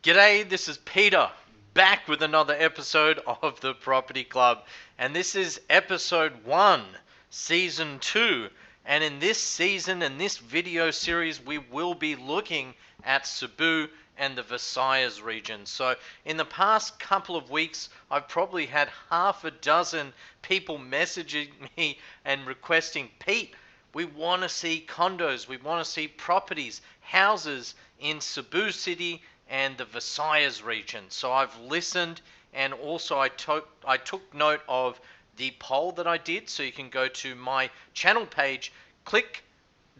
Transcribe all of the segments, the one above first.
G'day, this is Peter, back with another episode of the Property Club, and this is episode 1, season 2. And in this season, in this video series, we will be looking at Cebu and the Visayas region. So in the past couple of weeks, I've probably had half a dozen people messaging me and requesting, Pete, we want to see condos, we want to see properties, houses in Cebu City and the Visayas region. So I've listened, and also I took note of the poll that I did. So you can go to my channel page, click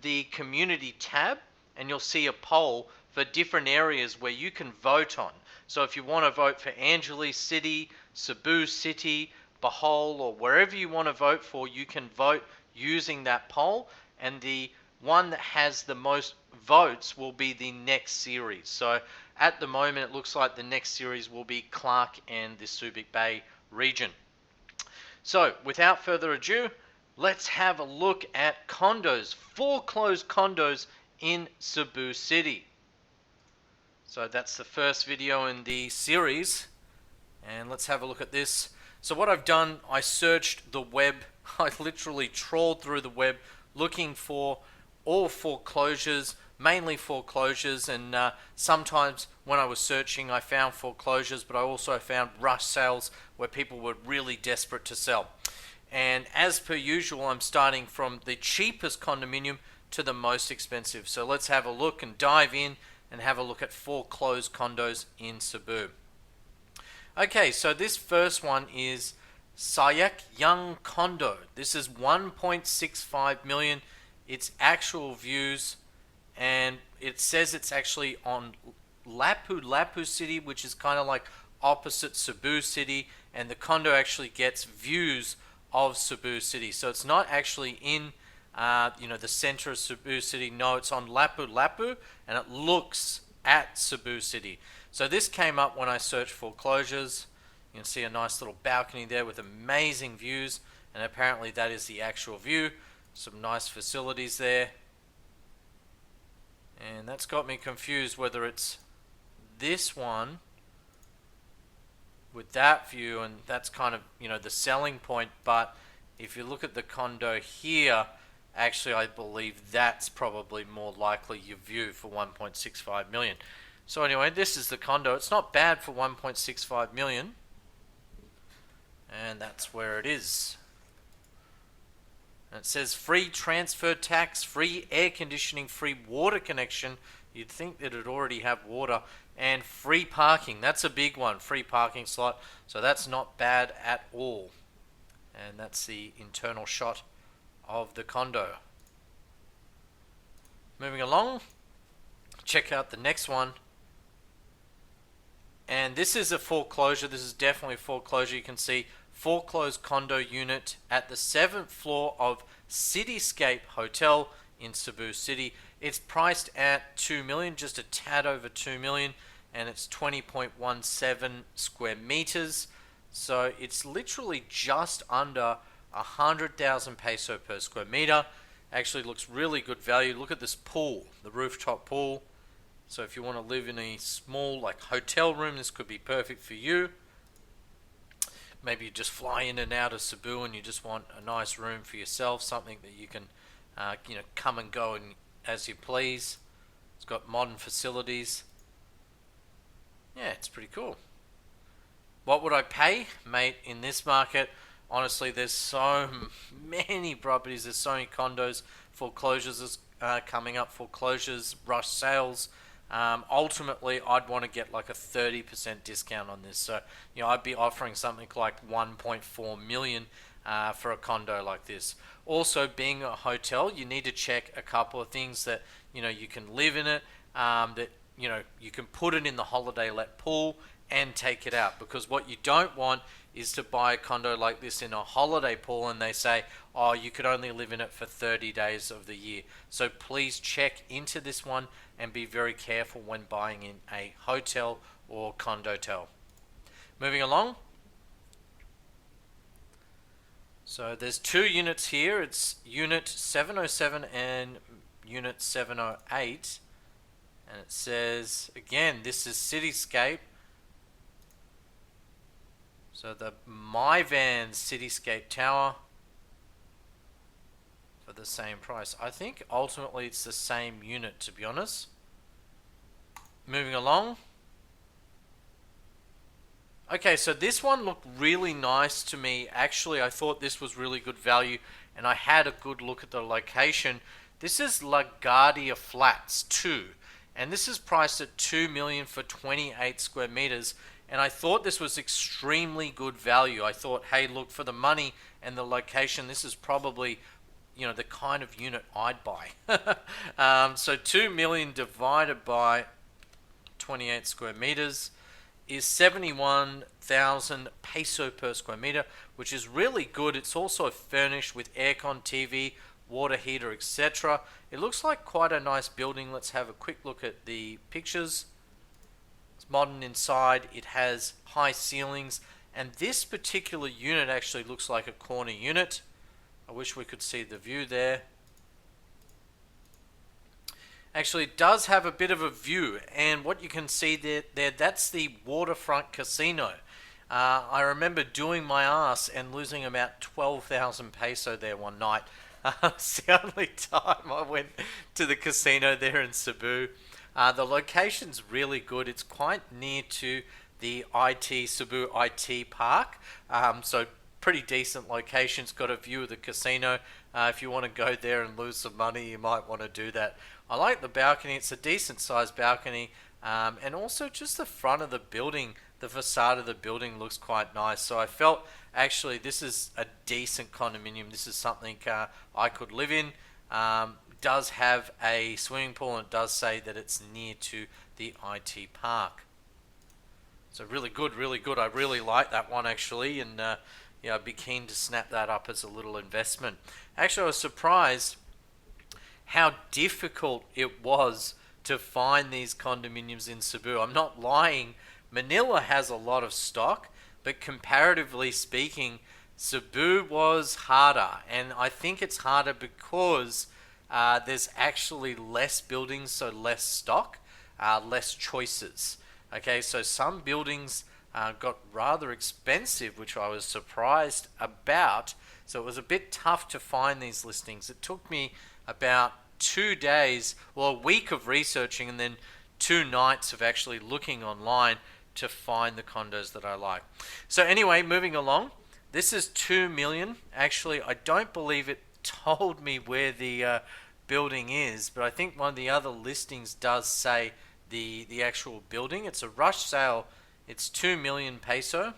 the community tab, and you'll see a poll for different areas where you can vote on. So if you want to vote for Angeles City, Cebu City, Bohol, or wherever you want to vote for, you can vote using that poll, and the one that has the most votes will be the next series. So at the moment, it looks like the next series will be Clark and the Subic Bay region. So without further ado, let's have a look at condos, foreclosed condos in Cebu City. So that's the first video in the series, and let's have a look at this. So what I've done, I searched the web. I literally trawled through the web looking for all foreclosures, mainly foreclosures, and sometimes when I was searching I found foreclosures, but I also found rush sales where people were really desperate to sell. And as per usual, I'm starting from the cheapest condominium to the most expensive. So let's have a look and dive in and have a look at foreclosed condos in Cebu. Okay, so this first one is Sark Young condo. This is 1.65 million. Its actual views, and it says it's actually on Lapu City, which is kind of like opposite Cebu City, and the condo actually gets views of Cebu City. So it's not actually in the center of Cebu City. No, it's on Lapu, and it looks at Cebu City. So this came up when I searched foreclosures. You can see a nice little balcony there with amazing views, and apparently that is the actual view. Some nice facilities there. And that's got me confused whether it's this one with that view, and that's kind of, the selling point. But if you look at the condo here, actually I believe that's probably more likely your view for 1.65 million. So anyway, this is the condo. It's not bad for 1.65 million. And that's where it is. And it says free transfer tax, free air conditioning, free water connection. You'd think that it'd already have water, and free parking. That's a big one, free parking slot. So that's not bad at all. And that's the internal shot of the condo. Moving along, check out the next one. And this is a foreclosure. This is definitely a foreclosure. You can see foreclosed condo unit at the 7th floor of Cityscape Hotel in Cebu City. It's priced at 2 million, just a tad over 2 million, and it's 20.17 square meters. So it's literally just under 100,000 peso per square meter. Actually looks really good value. Look at this pool, the rooftop pool. So if you want to live in a small hotel room, this could be perfect for you. Maybe you just fly in and out of Cebu and you just want a nice room for yourself, something that you can come and go as you please. It's got modern facilities. Yeah, it's pretty cool. What would I pay, mate, in this market? Honestly, there's so many properties, there's so many condos, foreclosures coming up, foreclosures, rush sales. Ultimately, I'd want to get like a 30% discount on this. So, I'd be offering something like 1.4 million for a condo like this. Also, being a hotel, you need to check a couple of things that, you can live in it, that, you can put it in the holiday let pool and take it out. Because what you don't want is to buy a condo like this in a holiday pool and they say, oh, you could only live in it for 30 days of the year. So please check into this one and be very careful when buying in a hotel or condotel. Moving along. So there's two units here. It's unit 707 and unit 708. And it says, again, this is Cityscape. So the My Van Cityscape Tower for the same price. I think ultimately it's the same unit, to be honest. Moving along. Okay, so this one looked really nice to me. Actually, I thought this was really good value, and I had a good look at the location. This is LaGuardia Flats 2, and this is priced at $2 million for 28 square meters. And I thought this was extremely good value. I thought, hey, look, for the money and the location, this is probably, you know, the kind of unit I'd buy. So 2 million divided by 28 square meters is 71,000 peso per square meter, which is really good. It's also furnished with aircon, TV, water heater, etc. It looks like quite a nice building. Let's have a quick look at the pictures. It's modern inside. It has high ceilings, and this particular unit actually looks like a corner unit. I wish we could see the view there. Actually, it does have a bit of a view, and what you can see there, that's the waterfront casino. I remember doing my ass and losing about 12,000 peso there one night. It's the only time I went to the casino there in Cebu. The location's really good. It's quite near to the Cebu IT park, so pretty decent location. It's got a view of the casino. If you want to go there and lose some money, you might want to do that. I like the balcony. It's a decent sized balcony, and also just the front of the building, the facade of the building looks quite nice. So I felt actually this is a decent condominium. This is something I could live in. Does have a swimming pool, and it does say that it's near to the IT park. So really good, really good. I really like that one actually, and yeah, I'd be keen to snap that up as a little investment. Actually, I was surprised how difficult it was to find these condominiums in Cebu. I'm not lying. Manila has a lot of stock, but comparatively speaking, Cebu was harder, and I think it's harder because there's actually less buildings, so less stock, less choices. Okay, so some buildings got rather expensive, which I was surprised about. So it was a bit tough to find these listings. It took me about 2 days, well, a week of researching, and then 2 nights of actually looking online to find the condos that I like. So anyway, moving along. This is 2 million. Actually, I don't believe it told me where the building is, but I think one of the other listings does say the actual building. It's a rush sale. It's 2 million peso.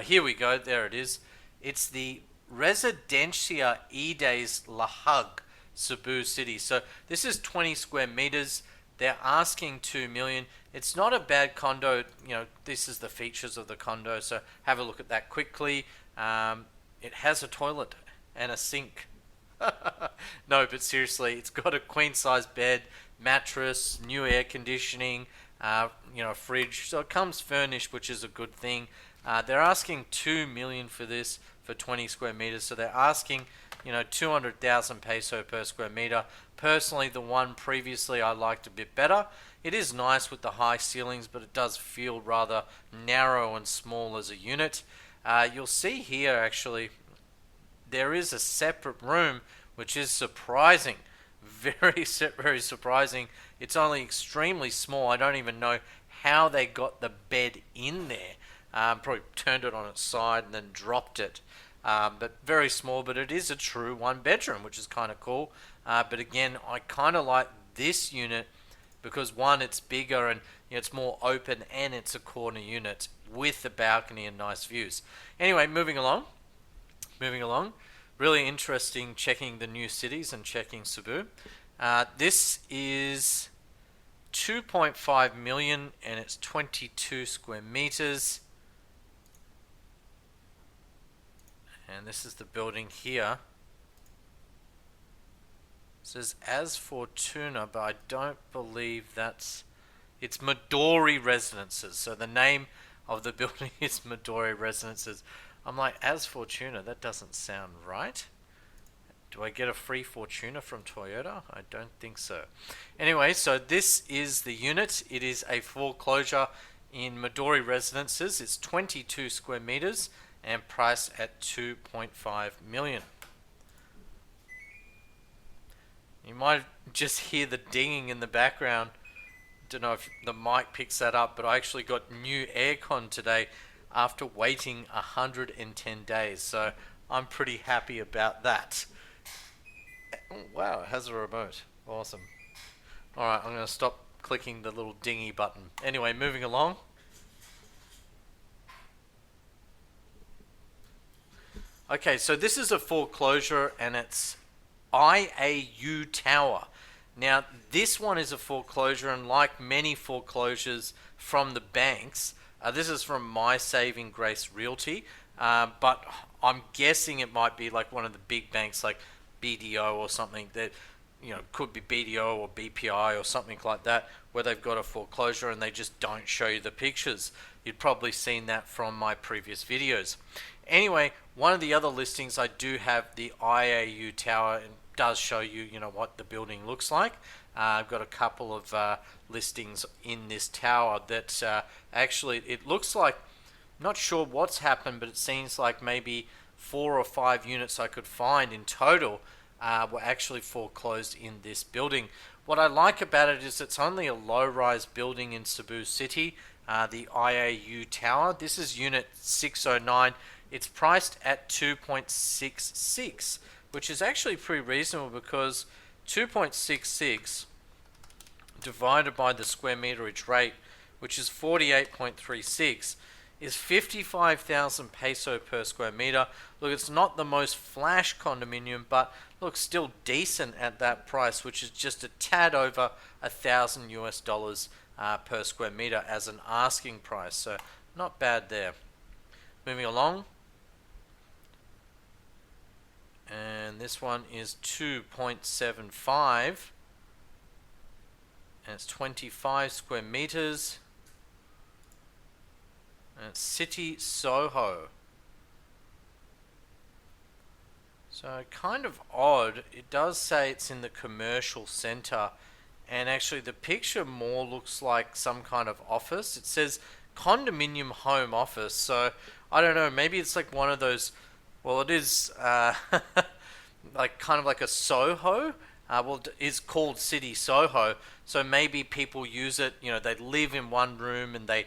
Here we go. There it is. It's the Residencia Edes Lahug, Cebu City. So this is 20 square meters. They're asking 2 million. It's not a bad condo. You know, this is the features of the condo. So have a look at that quickly. It has a toilet and a sink. No, but seriously, it's got a queen size bed, mattress, new air conditioning, you know, fridge. So it comes furnished, which is a good thing. They're asking 2 million for this for 20 square meters. So they're asking, you know, 200,000 peso per square meter. Personally, the one previously I liked a bit better. It is nice with the high ceilings, but it does feel rather narrow and small as a unit. You'll see here actually there is a separate room, which is surprising. Very surprising. It's only extremely small. I don't even know how they got the bed in there. Probably turned it on its side and then dropped it. But very small, but it is a true 1 bedroom, which is kind of cool. But again, I kind of like this unit because one, it's bigger and you know, it's more open, and it's a corner unit with a balcony and nice views. Anyway, moving along. Really interesting checking the new cities and checking Cebu. This is 2.5 million and it's 22 square meters. And this is the building here. It says As Fortuna, but I don't believe it's Midori Residences. So the name of the building is Midori Residences. I'm like, As Fortuna, that doesn't sound right. Do I get a free Fortuner from Toyota? I don't think so. Anyway, so this is the unit. It is a foreclosure in Midori Residences. It's 22 square meters and priced at 2.5 million. You might just hear the dinging in the background. Don't know if the mic picks that up, but I actually got new aircon today after waiting 110 days. So I'm pretty happy about that. Oh, wow, it has a remote. Awesome. Alright, I'm going to stop clicking the little dingy button. Anyway, moving along. Okay, so this is a foreclosure and it's IAU Tower. Now, this one is a foreclosure, and like many foreclosures from the banks, this is from My Saving Grace Realty, but I'm guessing it might be like one of the big banks like BDO or something that, could be BDO or BPI or something like that, where they've got a foreclosure and they just don't show you the pictures. You'd probably seen that from my previous videos. Anyway, one of the other listings, I do have the IAU Tower, and does show you, what the building looks like. I've got a couple of listings in this tower that actually, it looks like, not sure what's happened, but it seems like maybe 4 or 5 units I could find in total were actually foreclosed in this building. What I like about it is it's only a low-rise building in Cebu City, the IAU Tower. This is unit 609. It's priced at 2.66, which is actually pretty reasonable because 2.66 divided by the square meterage rate, which is 48.36, is 55,000 peso per square meter. Look, it's not the most flash condominium, but look, still decent at that price, which is just a tad over $1,000 per square meter as an asking price. So not bad there. Moving along. And this one is 2.75, and it's 25 square meters, and it's City Soho. So kind of odd, it does say it's in the commercial center, and actually the picture more looks like some kind of office. It says condominium home office, so I don't know, maybe it's like one of those. Well, it is like kind of like a Soho. It's called City Soho. So maybe people use it. They live in one room and they,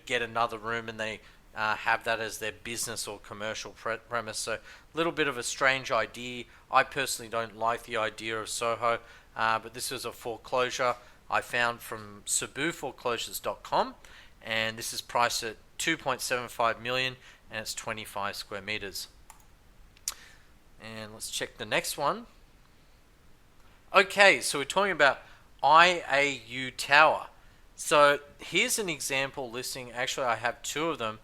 get another room and they have that as their business or commercial premise. So a little bit of a strange idea. I personally don't like the idea of Soho, but this is a foreclosure I found from CebuForeclosures.com, and this is priced at 2.75 million. And it's 25 square meters. And let's check the next one. Okay, so we're talking about IAU Tower. So here's an example listing. Actually, I have 2 of them,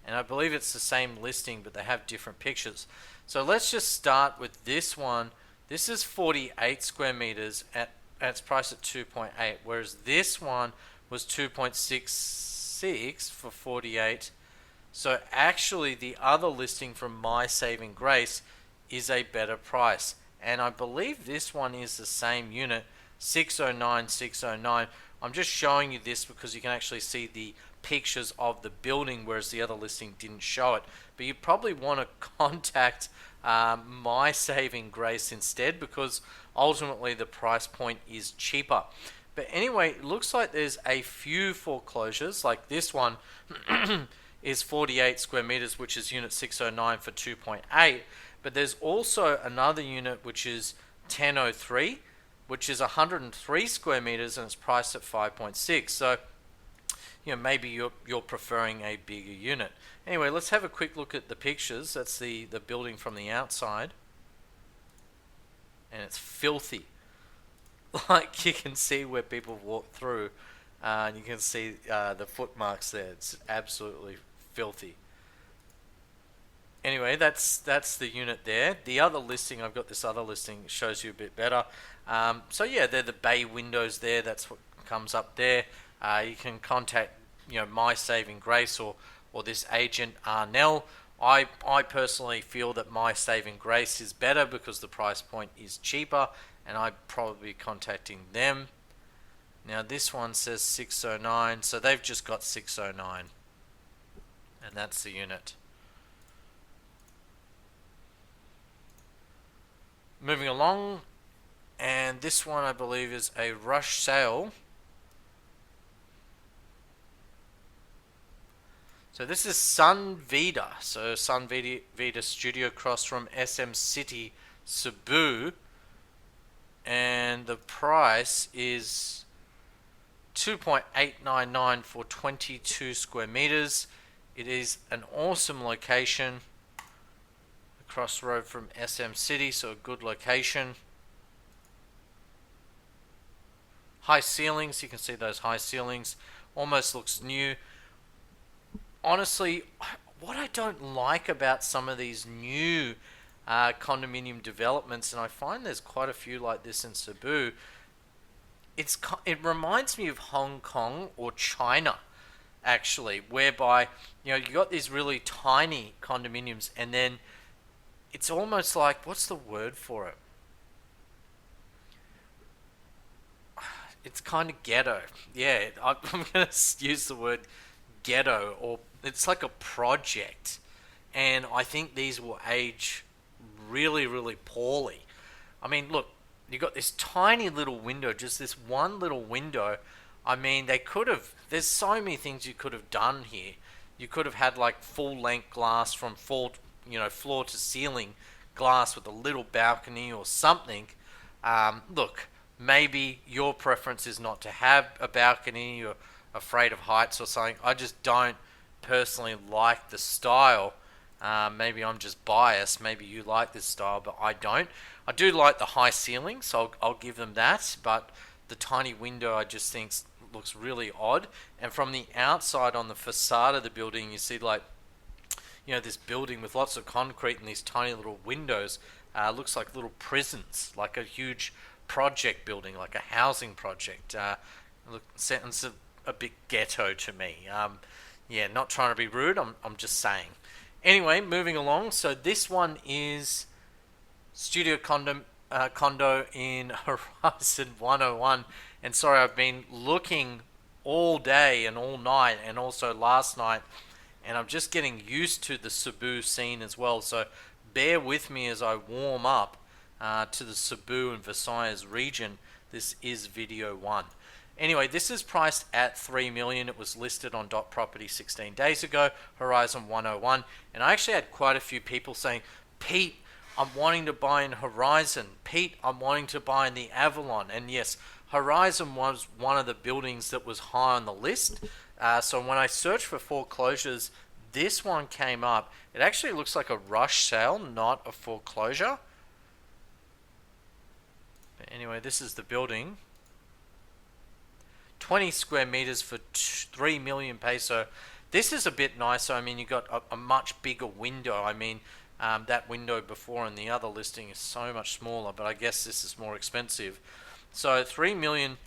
and I believe it's the same listing, but they have different pictures. So let's just start with this one. This is 48 square meters and it's priced at 2.8, whereas this one was 2.66 for 48. So actually the other listing from My Saving Grace is a better price. And I believe this one is the same unit, 609. I'm just showing you this because you can actually see the pictures of the building, whereas the other listing didn't show it. But you probably want to contact My Saving Grace instead, because ultimately the price point is cheaper. But anyway, it looks like there's a few foreclosures, like this one is 48 square meters, which is unit 609 for 2.8. But there's also another unit which is 1003, which is 103 square meters and it's priced at 5.6. So, maybe you're preferring a bigger unit. Anyway, let's have a quick look at the pictures. That's the building from the outside. And it's filthy. Like, you can see where people walk through, and you can see the foot marks there. It's absolutely filthy. Anyway, that's the unit there. The other listing, I've got this other listing, shows you a bit better. So yeah, they're the bay windows there. That's what comes up there. You can contact My Saving Grace or this agent Arnell I personally feel that my saving grace is better because the price point is cheaper, and I'd probably be contacting them. Now this one says 609, so they've just got 609, and that's the unit. Moving along, and this one I believe is a rush sale. So this is Sun Vida. So Sun Vida Studio across from SM City Cebu, and the price is 2.899 for 22 square meters. It is an awesome location across the road from SM City, so a good location. High ceilings, you can see those high ceilings, almost looks new. Honestly, what I don't like about some of these new condominium developments, and I find there's quite a few like this in Cebu, it reminds me of Hong Kong or China, actually, whereby you got these really tiny condominiums, and then it's almost like, what's the word for it? It's kind of ghetto. Yeah, I'm going to use the word ghetto, or it's like a project, and I think these will age really, really poorly. I mean, look, you got this tiny little window, just this one little window. I mean, there's so many things you could have done here. You could have had like full length glass from floor to ceiling glass with a little balcony or something. Look, maybe your preference is not to have a balcony, you're afraid of heights or something. I just don't personally like the style. Maybe I'm just biased. Maybe you like this style, but I don't. I do like the high ceilings, so I'll give them that. But the tiny window, I just think looks really odd. And from the outside on the facade of the building, you see like this building with lots of concrete and these tiny little windows. Looks like little prisons, like a huge project building, like a housing project. Sounds a bit ghetto to me. Not trying to be rude. I'm just saying. Anyway, moving along. So this one is Studio Condo in Horizon 101. And sorry, I've been looking all day and all night, and also last night, and I'm just getting used to the Cebu scene as well. So bear with me as I warm up to the Cebu and Visayas region. This is video 1. Anyway, this is priced at $3 million. It was listed on Dot Property 16 days ago, Horizon 101. And I actually had quite a few people saying, Pete, I'm wanting to buy in Horizon. Pete, I'm wanting to buy in the Avalon. And yes, Horizon was one of the buildings that was high on the list. So when I searched for foreclosures, this one came up. It actually looks like a rush sale, not a foreclosure. But anyway, this is the building. 20 square meters for 3 million peso. This is a bit nicer. I mean, you got a much bigger window. I mean, that window before in the other listing is so much smaller, but I guess this is more expensive. So 3 million,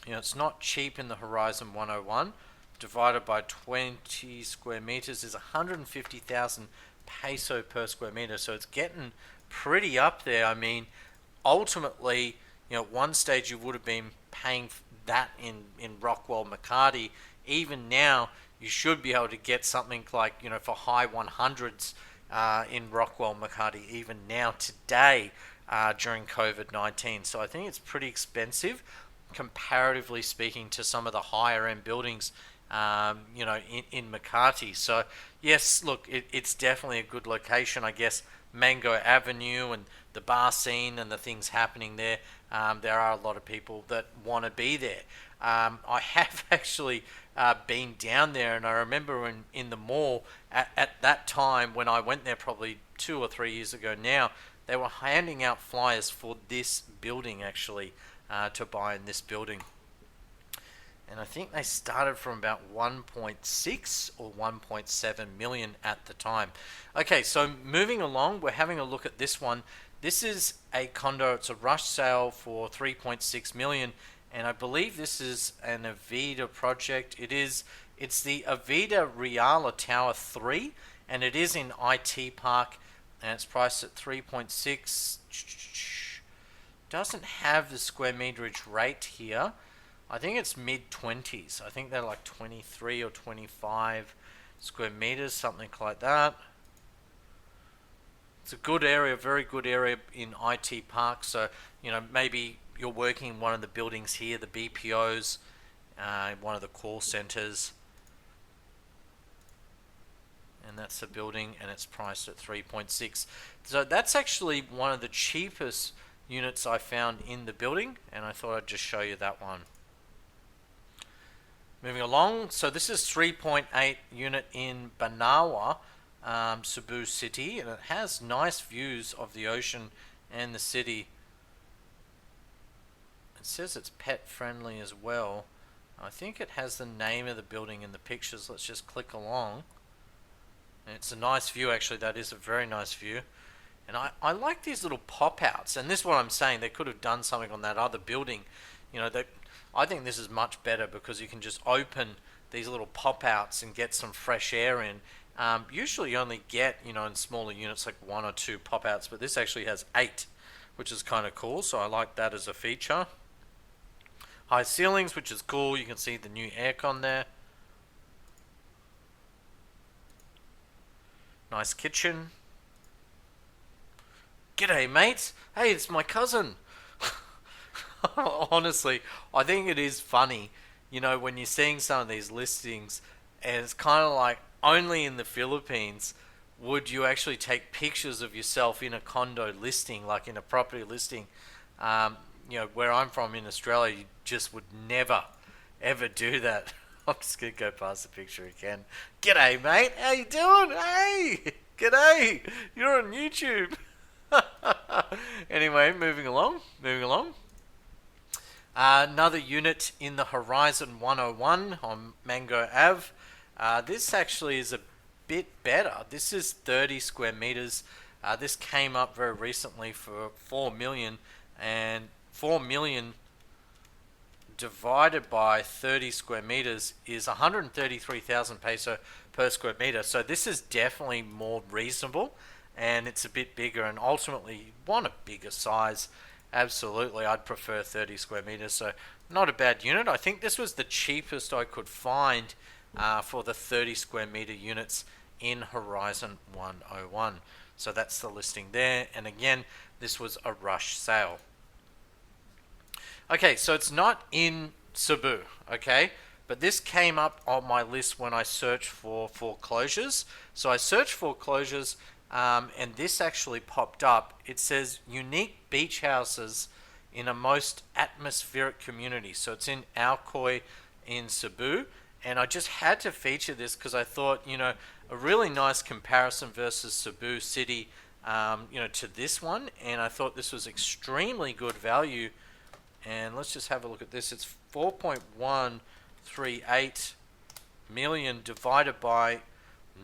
it's not cheap in the Horizon 101. Divided by 20 square meters is 150,000 peso per square meter. So it's getting pretty up there. I mean, ultimately, at one stage you would have been paying that in Rockwell Makati. Even now, you should be able to get something like, for high 100s in Rockwell Makati, even now today during COVID-19. So I think it's pretty expensive, comparatively speaking, to some of the higher end buildings, in Makati. So yes, look, it's definitely a good location. I guess Mango Avenue and the bar scene and the things happening there, there are a lot of people that want to be there. I have actually been down there, and I remember in the mall at that time when I went there, probably 2 or 3 years ago now, they were handing out flyers for this building actually, to buy in this building. And I think they started from about 1.6 or 1.7 million at the time. Okay, so moving along, we're having a look at this one. This is a condo. It's a rush sale for 3.6 million, and I believe this is an Aveda project. It is It's the Aveda Reality Tower 3, and it is in IT Park, and it's priced at 3.6. Doesn't have the square meterage rate here. I think it's mid 20s. I think they're like 23 or 25 square meters, something like that. It's a good area, very good area in IT Park. So, maybe you're working in one of the buildings here, the BPOs, one of the call centers. And that's the building, and it's priced at 3.6. So that's actually one of the cheapest units I found in the building, and I thought I'd just show you that one. Moving along, so this is 3.8 unit in Banaw, Cebu City, and it has nice views of the ocean and the city. It says it's pet friendly as well. I think it has the name of the building in the pictures. Let's just click along. And it's a nice view, actually. That is a very nice view. And I like these little pop-outs. And this is what I'm saying. They could have done something on that other building. I think this is much better because you can just open these little pop-outs and get some fresh air in. Usually you only get, in smaller units like 1 or 2 pop-outs. But this actually has 8, which is kind of cool. So I like that as a feature. High ceilings, which is cool. You can see the new aircon there. Nice kitchen. G'day, mates. Hey, it's my cousin. Honestly, I think it is funny, when you're seeing some of these listings, and it's kind of like only in the Philippines would you actually take pictures of yourself in a condo listing, like in a property listing. Where I'm from in Australia, you just would never, ever do that. I'm just going to go past the picture again. G'day, mate. How you doing? Hey, g'day. You're on YouTube. Anyway, moving along. Another unit in the Horizon 101 on Mango Ave. This actually is a bit better. This is 30 square meters. This came up very recently for 4 million, and 4 million divided by 30 square meters is 133,000 peso per square meter. So this is definitely more reasonable, and it's a bit bigger, and ultimately you want a bigger size. Absolutely, I'd prefer 30 square meters, so not a bad unit. I think this was the cheapest I could find for the 30 square meter units in Horizon 101. So that's the listing there, and again, this was a rush sale. Okay, so it's not in Cebu, okay? But this came up on my list when I searched for foreclosures. So I searched foreclosures, and this actually popped up. It says unique beach houses in a most atmospheric community. So it's in Alcoy in Cebu. And I just had to feature this because I thought, a really nice comparison versus Cebu City, to this one. And I thought this was extremely good value. And let's just have a look at this. It's 4.138 million divided by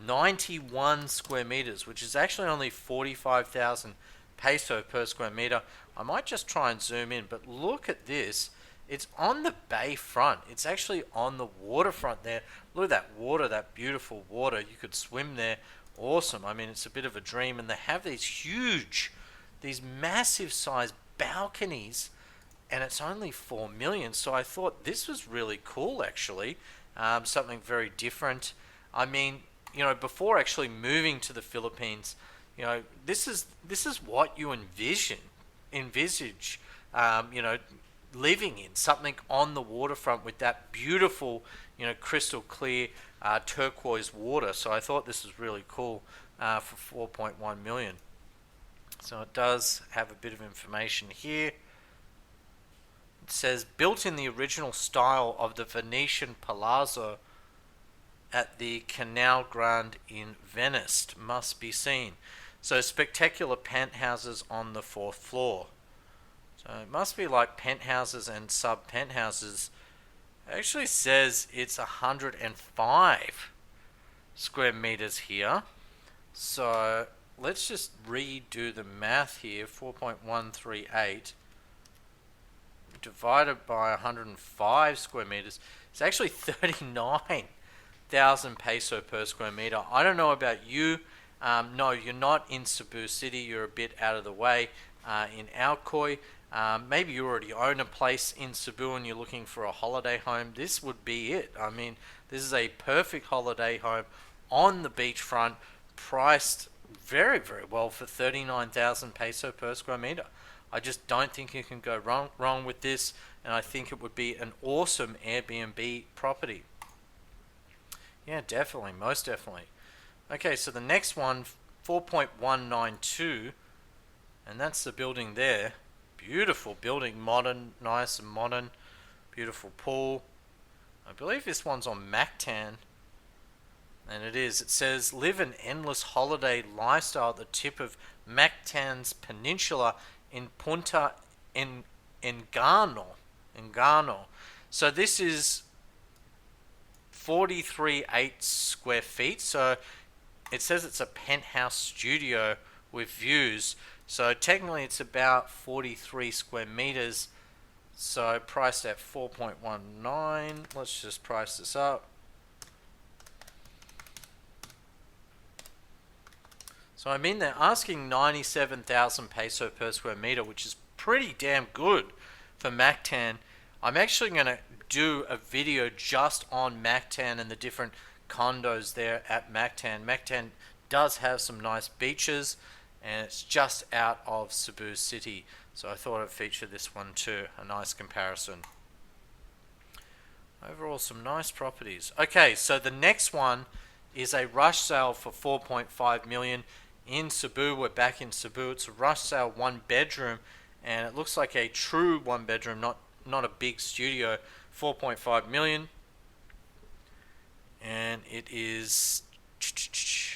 91 square meters, which is actually only 45,000 peso per square meter. I might just try and zoom in, but look at this. It's on the bay front. It's actually on the waterfront there. Look at that water, that beautiful water. You could swim there. Awesome. I mean, it's a bit of a dream. And they have these massive sized balconies, and it's only 4 million. So I thought this was really cool, actually. Something very different. I mean, before actually moving to the Philippines, this is what you envisage, living in something on the waterfront with that beautiful, crystal clear turquoise water. So I thought this was really cool for 4.1 million. So it does have a bit of information here. It says, built in the original style of the Venetian Palazzo at the Canal Grande in Venice, must be seen. So spectacular penthouses on the 4th floor. So it must be like penthouses and sub-penthouses. It actually says it's 105 square meters here. So let's just redo the math here. 4.138 divided by 105 square meters. It's actually 39 thousand peso per square meter. I don't know about you. No, you're not in Cebu City. You're a bit out of the way in Alcoy. Maybe you already own a place in Cebu and you're looking for a holiday home. This would be it. I mean, this is a perfect holiday home on the beachfront, priced very, very well for 39,000 peso per square meter. I just don't think you can go wrong with this, and I think it would be an awesome Airbnb property. Yeah, definitely, most definitely. Okay, so the next one, 4.192, and that's the building there. Beautiful building, modern, nice and modern. Beautiful pool. I believe this one's on Mactan. And it is. It says, live an endless holiday lifestyle at the tip of Mactan's peninsula in Punta Engano. So this is 43.8 square feet. So it says it's a penthouse studio with views. So technically it's about 43 square meters. So priced at 4.19. Let's just price this up. So I mean, they're asking 97,000 peso per square meter, which is pretty damn good for Mactan. I'm actually going to do a video just on Mactan and the different condos there at Mactan. Mactan does have some nice beaches, and it's just out of Cebu City. So I thought I'd feature this one too, a nice comparison. Overall, some nice properties. Okay, so the next one is a rush sale for 4.5 million in Cebu. We're back in Cebu. It's a rush sale, 1 bedroom, and it looks like a true 1 bedroom, not a big studio. 4.5 million, and it is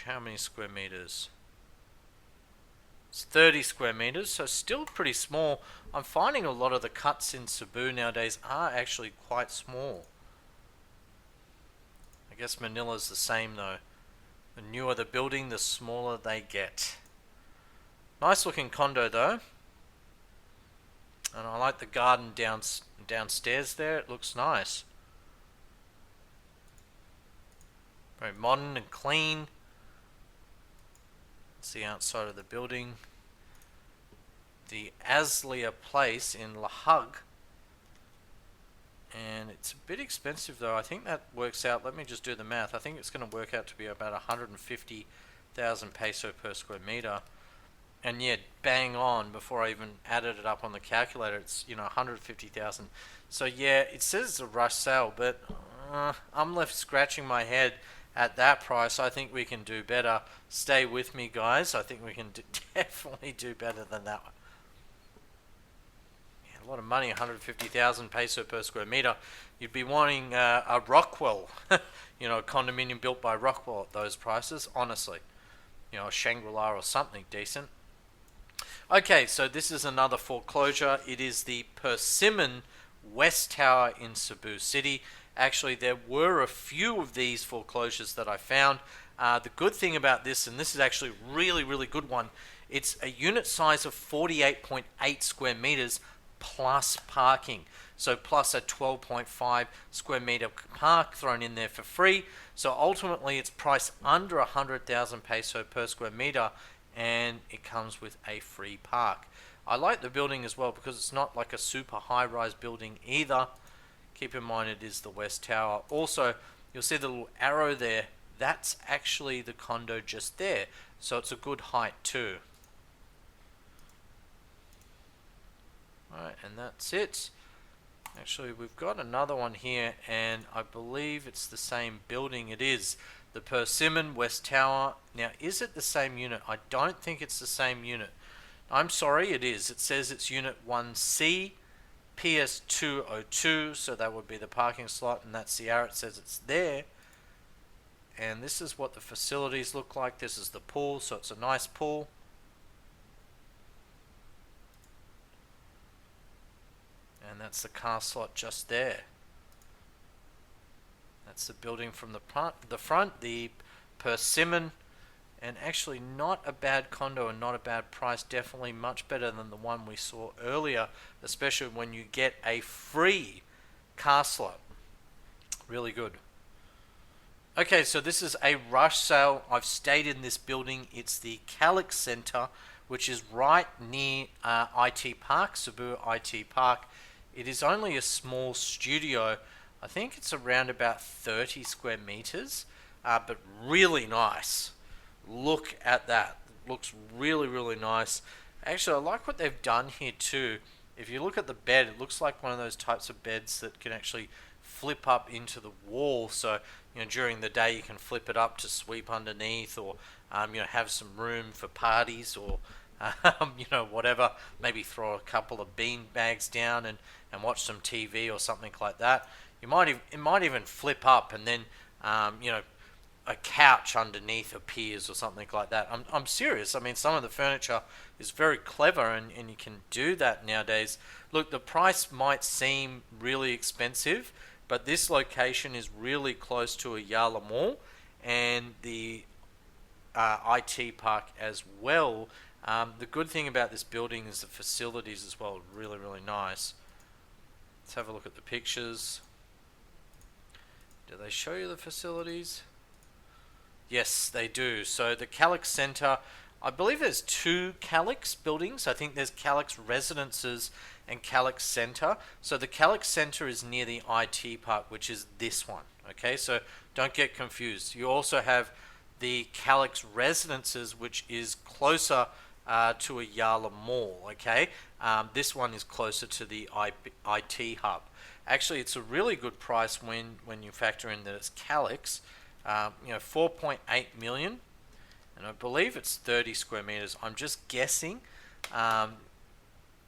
how many square meters? It's 30 square meters, so still pretty small. I'm finding a lot of the cuts in Cebu nowadays are actually quite small. I guess Manila's the same though. The newer the building, the smaller they get. Nice looking condo though. And I like the garden downstairs there. It looks nice. Very modern and clean. That's the outside of the building. The Aslia Place in Lahug. And it's a bit expensive though. I think that works out, let me just do the math. I think it's going to work out to be about 150,000 peso per square meter. And yeah, bang on, before I even added it up on the calculator, it's, 150,000. So yeah, it says it's a rush sale, but I'm left scratching my head at that price. I think we can do better. Stay with me, guys. I think we can definitely do better than that one. A lot of money, 150,000 peso per square meter. You'd be wanting a Rockwell, a condominium built by Rockwell at those prices, honestly. A Shangri-La or something decent. Okay, so this is another foreclosure. It is the Persimmon West Tower in Cebu City. Actually, there were a few of these foreclosures that I found. The good thing about this, and this is actually a really, really good one, it's a unit size of 48.8 square meters, plus parking. So plus a 12.5 square meter park thrown in there for free. So ultimately it's priced under 100,000 peso per square meter, and it comes with a free park. I like the building as well because it's not like a super high-rise building either. Keep in mind it is the West Tower. Also, you'll see the little arrow there. That's actually the condo just there. So it's a good height too. Alright, and that's it. Actually, we've got another one here, and I believe it's the same building. It is the Persimmon West Tower. Now, is it the same unit? I don't think it's the same unit. I'm sorry, it is. It says it's Unit 1C, PS202, so that would be the parking slot, and that's the arrow. It says it's there. And this is what the facilities look like. This is the pool, so it's a nice pool. And that's the car slot just there. That's the building from the front, the Persimmon, and actually not a bad condo and not a bad price. Definitely much better than the one we saw earlier, especially when you get a free car slot. Really good. Okay, so this is a rush sale. I've stayed in this building. It's the Calyx Center, which is right near IT Park, Cebu IT Park. It is only a small studio. I think it's around about 30 square meters, but really nice. Look at that. It looks really, really nice. Actually, I like what they've done here too. If you look at the bed, it looks like one of those types of beds that can actually flip up into the wall. So, during the day you can flip it up to sweep underneath, or have some room for parties, or whatever. Maybe throw a couple of bean bags down and watch some TV or something like that. It might even flip up, and then a couch underneath appears or something like that. I'm serious. I mean, some of the furniture is very clever, and you can do that nowadays. Look, the price might seem really expensive, but this location is really close to a Yala Mall and the IT Park as well. The good thing about this building is the facilities as well. Really, really nice. Let's have a look at the pictures. Do they show you the facilities? Yes, they do. So the Calyx Center, I believe there's two Calyx buildings. I think there's Calyx Residences and Calyx Center. So the Calyx Center is near the IT Park, which is this one. Okay, so don't get confused. You also have the Calyx Residences, which is closer to a Yala Mall. Okay, this one is closer to the IT Hub. Actually, it's a really good price when you factor in that it's Calyx. 4.8 million, and I believe it's 30 square meters. I'm just guessing,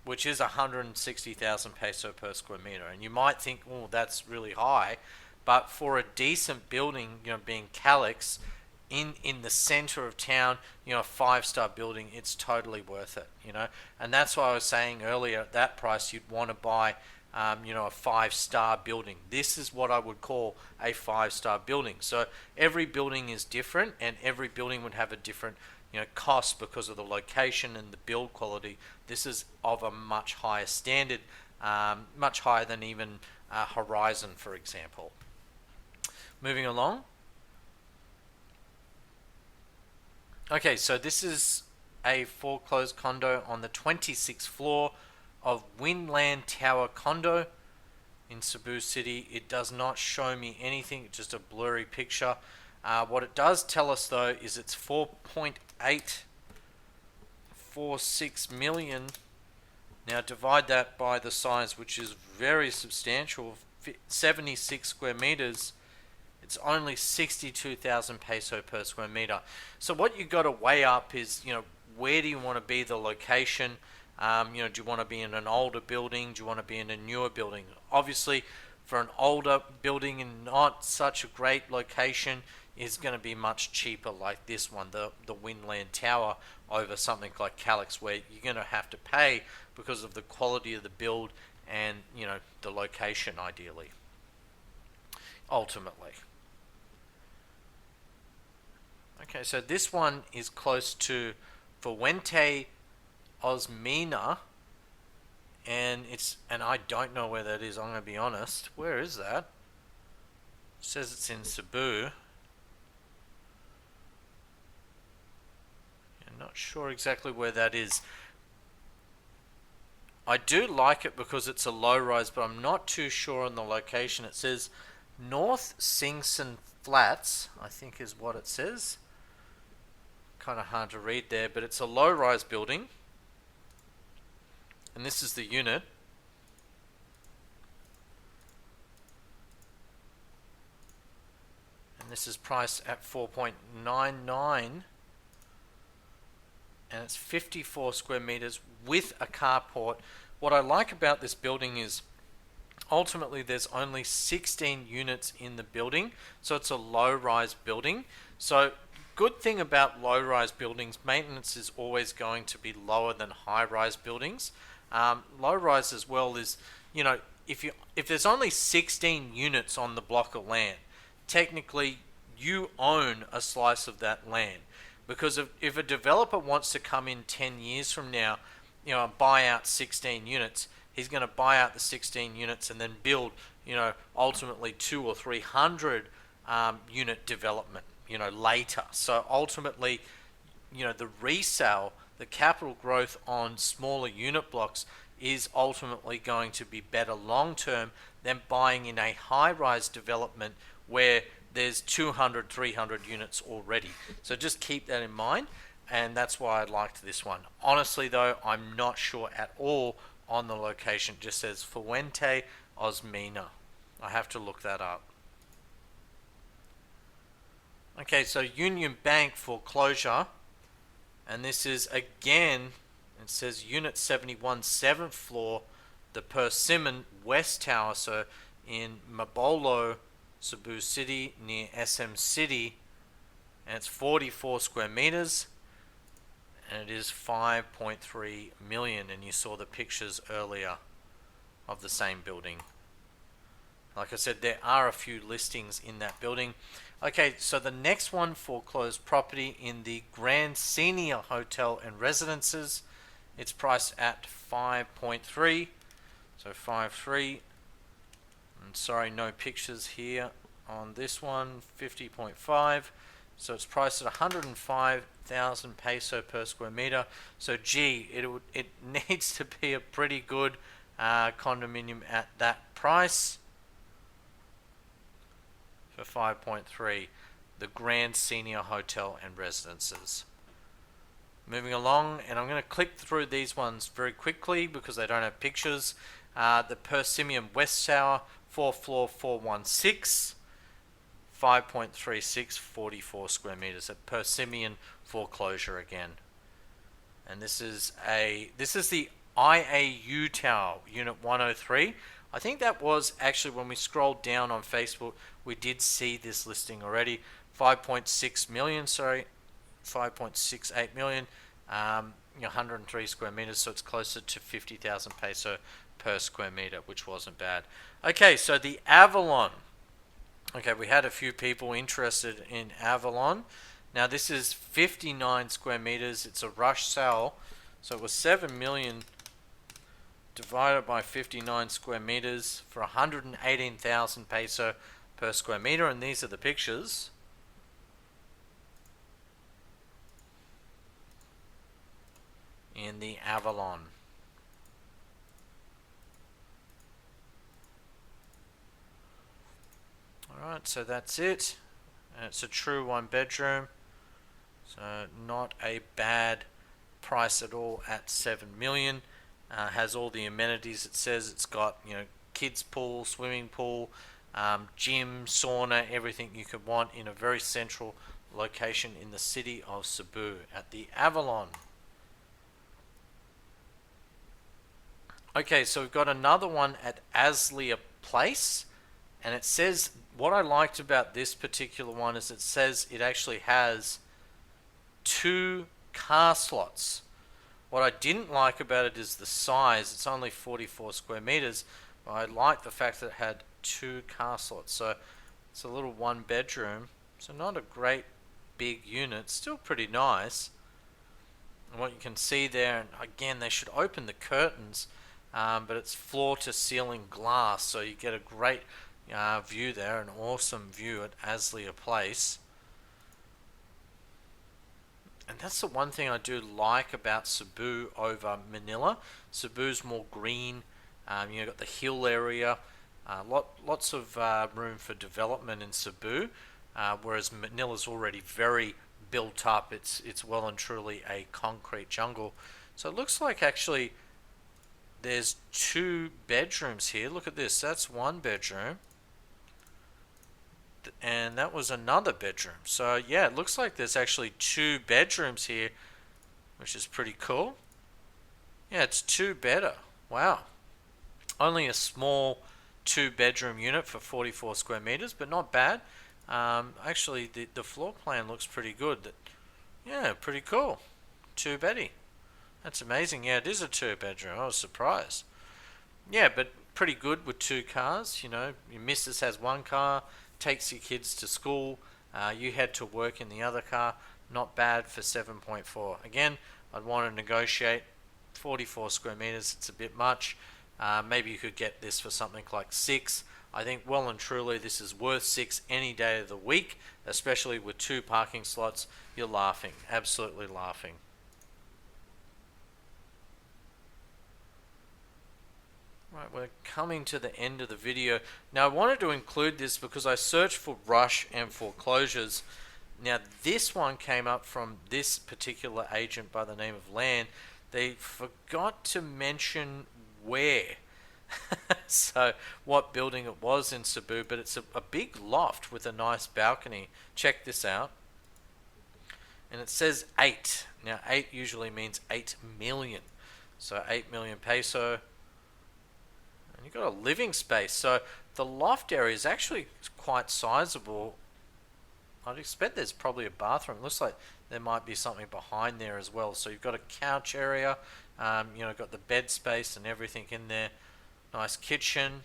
which is 160,000 peso per square meter. And you might think, oh, that's really high, but for a decent building, being Calyx in the center of town, a 5-star building, it's totally worth it. And that's why I was saying earlier, at that price, you'd want to buy a 5-star building. This is what I would call a 5-star building. So every building is different, and every building would have a different cost because of the location and the build quality. This is of a much higher standard, much higher than even Horizon, for example. Moving along. Okay, so this is a foreclosed condo on the 26th floor of Windland Tower condo in Cebu City. It does not show me anything, just a blurry picture. What it does tell us though is it's 4.846 million. Now divide that by the size, which is very substantial, 76 square meters. It's only 62,000 peso per square meter. So what you got to weigh up is, where do you want to be, the location? Do you want to be in an older building? Do you want to be in a newer building? Obviously, for an older building and not such a great location, is going to be much cheaper, like this one, the Windland Tower, over something like Calyx, where you're going to have to pay because of the quality of the build and the location, ideally, ultimately. Okay, so this one is close to Fuente Osmina, and I don't know where that is. I'm going to be honest. Where is that? It says it's in Cebu. I'm not sure exactly where that is. I do like it because it's a low-rise, but I'm not too sure on the location. It says North Singson Flats, I think is what it says. Kind of hard to read there, but it's a low-rise building. And this is the unit. And this is priced at 4.99. And it's 54 square meters with a carport. What I like about this building is ultimately there's only 16 units in the building. So it's a low-rise building. So good thing about low-rise buildings, maintenance is always going to be lower than high-rise buildings. Low-rise as well is, if there's only 16 units on the block of land, technically you own a slice of that land. Because if a developer wants to come in 10 years from now, and buy out 16 units, he's going to buy out the 16 units and then build, ultimately 200 or 300 unit development, later. So ultimately, the resale, the capital growth on smaller unit blocks is ultimately going to be better long term than buying in a high-rise development where there's 200, 300 units already. So just keep that in mind, and that's why I liked this one. Honestly though, I'm not sure at all on the location. It just says Fuente Osmina. I have to look that up. Okay, so Union Bank foreclosure, and this is again, it says Unit 71, 7th floor, the Persimmon West Tower, so in Mabolo, Cebu City, near SM City, and it's 44 square meters, and it is 5.3 million, and you saw the pictures earlier of the same building. Like I said, there are a few listings in that building. Okay, so the next one, foreclosed property in the Grand Senior Hotel and Residences. It's priced at 5.3, so 5.3. And sorry, no pictures here on this one. 50.5. So it's priced at 105,000 peso per square meter. So gee, it needs to be a pretty good condominium at that price. For 5.3, the Grand Senior Hotel and Residences. Moving along, and I'm going to click through these ones very quickly because they don't have pictures. The Persimmon West Tower, 4th floor, 416, 5.36, 44 square meters. A Persimmon foreclosure again. And this is the IAU Tower, Unit 103. I think that was actually when we scrolled down on Facebook, we did see this listing already. 5.6 million, sorry, 5.68 million, 103 square meters, so it's closer to 50,000 peso per square meter, which wasn't bad. Okay, so the Avalon. Okay, we had a few people interested in Avalon. Now this is 59 square meters. It's a rush sale, so it was 7 million divided by 59 square meters for 118,000 peso per square meter, and these are the pictures. In the Avalon. Alright, so that's it. And it's a true one bedroom. So not a bad price at all at 7 million. Has all the amenities. It says it's got, kids pool, swimming pool, gym, sauna, everything you could want in a very central location in the city of Cebu at the Avalon. Okay, so we've got another one at Azalea Place, and it says, what I liked about this particular one is it says it actually has 2 car slots. What I didn't like about it is the size. It's only 44 square meters, but I like the fact that it had 2 car slots. So it's a little 1 bedroom, so not a great big unit, still pretty nice. And what you can see there, and again, they should open the curtains, but it's floor to ceiling glass, so you get a great view there, an awesome view at Azalea Place. And that's the one thing I do like about Cebu over Manila. Cebu's more green. You've got the hill area. Lots of room for development in Cebu, whereas Manila's already very built up. It's well and truly a concrete jungle. So it looks like actually there's 2 bedrooms here. Look at this. That's 1 bedroom. And that was another bedroom. So yeah, it looks like there's actually 2 bedrooms here, which is pretty cool. Yeah, it's 2 better. Wow. Only a small 2-bedroom unit for 44 square meters, but not bad. Actually, the floor plan looks pretty good. Yeah, pretty cool. 2-beddy. That's amazing. Yeah, it is a 2-bedroom. I was surprised. Yeah, but pretty good with 2 cars. Your missus has 1 car, takes your kids to school, you head to work in the other car. Not bad for 7.4. Again, I'd want to negotiate. 44 square meters, it's a bit much. Maybe you could get this for something like 6. I think well and truly this is worth 6 any day of the week, especially with 2 parking slots. You're laughing, absolutely laughing. Right, we're coming to the end of the video. Now I wanted to include this because I searched for rush and foreclosures. Now this one came up from this particular agent by the name of Land. They forgot to mention where. So what building it was in Cebu, but it's a big loft with a nice balcony. Check this out. And it says 8. Now 8 usually means 8 million. So 8 million peso. And you've got a living space. So the loft area is actually quite sizable. I'd expect there's probably a bathroom. It looks like there might be something behind there as well. So you've got a couch area, got the bed space and everything in there. Nice kitchen.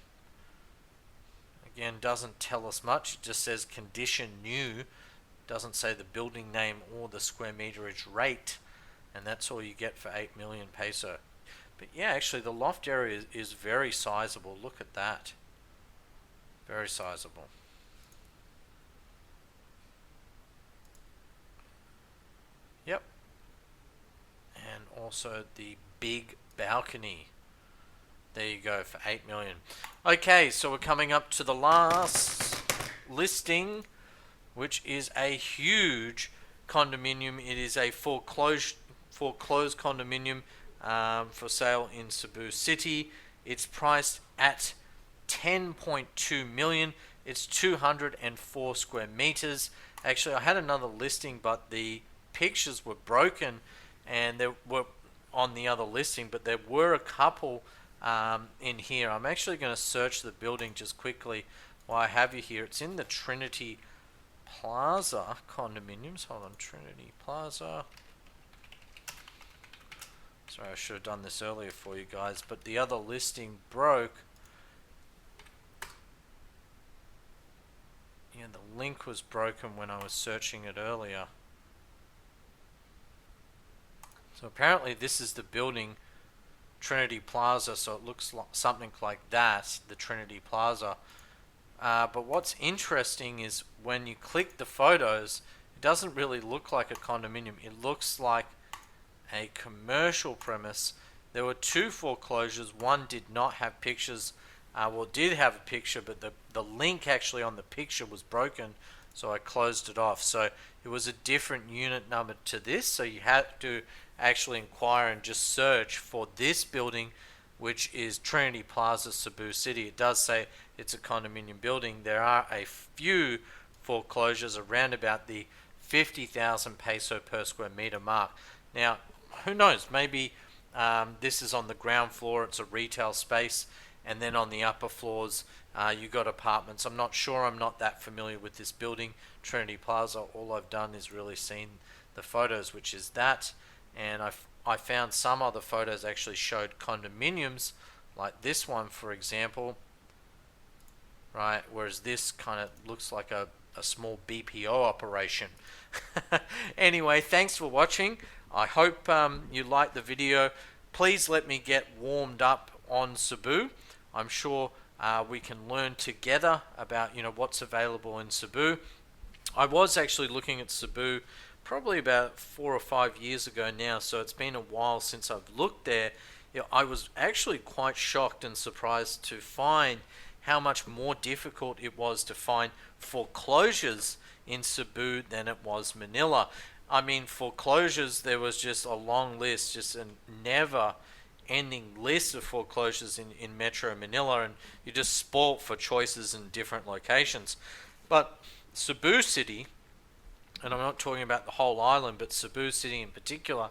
Again, doesn't tell us much. It just says condition new. Doesn't say the building name or the square meterage rate. And that's all you get for 8 million peso. But yeah, actually the loft area is very sizable. Look at that. Very sizable. Yep. And also the big balcony. There you go for 8 million. Okay, so we're coming up to the last listing, which is a huge condominium. It is a foreclosed condominium for sale in Cebu City. It's priced at 10.2 million. It's 204 square meters. Actually, I had another listing, but the pictures were broken, and they were on the other listing, but there were a couple in here. I'm actually going to search the building just quickly while I have you here. It's in the Trinity Plaza condominiums. Hold on, Trinity Plaza. Sorry, I should have done this earlier for you guys, but the other listing broke. Yeah, the link was broken when I was searching it earlier. So apparently this is the building, Trinity Plaza, so it looks like something like that, the Trinity Plaza. But what's interesting is when you click the photos, it doesn't really look like a condominium. It looks like a commercial premise. There were 2 foreclosures. One did not have pictures. Well, did have a picture, but the link actually on the picture was broken, so I closed it off. So it was a different unit number to this, so you had to actually inquire and just search for this building, which is Trinity Plaza, Cebu City. It does say it's a condominium building. There are a few foreclosures around about the 50,000 peso per square meter mark. Now, who knows, maybe this is on the ground floor, it's a retail space, and then on the upper floors you got apartments. I'm not sure, I'm not that familiar with this building, Trinity Plaza. All I've done is really seen the photos, which is that, and I found some other photos actually showed condominiums, like this one for example, right, whereas this kind of looks like a small BPO operation. Anyway, thanks for watching. I hope you liked the video. Please let me get warmed up on Cebu. I'm sure we can learn together about what's available in Cebu. I was actually looking at Cebu probably about 4 or 5 years ago now, so it's been a while since I've looked there. I was actually quite shocked and surprised to find how much more difficult it was to find foreclosures in Cebu than it was Manila. I mean, foreclosures, there was just a long list, just a never ending list of foreclosures in Metro Manila, and you're just spoilt for choices in different locations. But Cebu City, and I'm not talking about the whole island, but Cebu City in particular,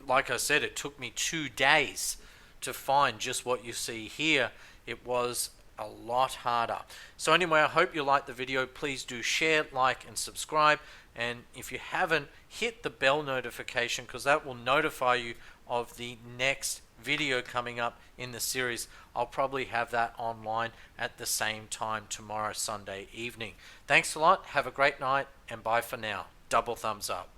like I said, it took me 2 days to find just what you see here. It was a lot harder. So anyway, I hope you liked the video. Please do share, like, and subscribe. And if you haven't, hit the bell notification, because that will notify you of the next video coming up in the series. I'll probably have that online at the same time tomorrow, Sunday evening. Thanks a lot. Have a great night, and bye for now. Double thumbs up.